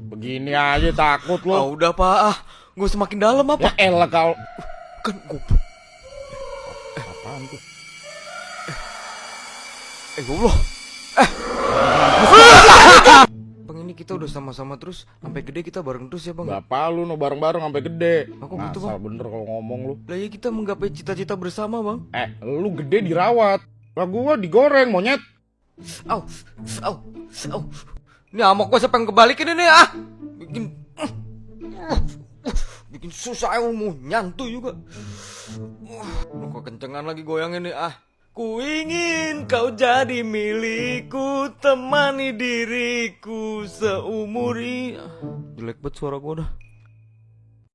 Begini aja takut Ah lo. udah pak, gue semakin dalam Ya apa? elah kau. Kan goblok. Apaan tuh? Goblok. Bang ini kita udah sama-sama terus sampai gede kita bareng terus ya bang. Bapak lu no bareng-bareng sampai gede. Aku gitu, Ngasal Bang. bener kalau ngomong lu. Lah ya kita menggapai cita-cita bersama bang. Lu gede dirawat. Lah gua digoreng monyet. Au, au, au. Ini amok gue siapa yang kebalikin ini ah? Bikin susah aku mau nyantu juga. Lu kok kencengan lagi goyang ini ah? Ku ingin kau jadi milikku, temani diriku seumur ini. Jelek banget suara gue dah.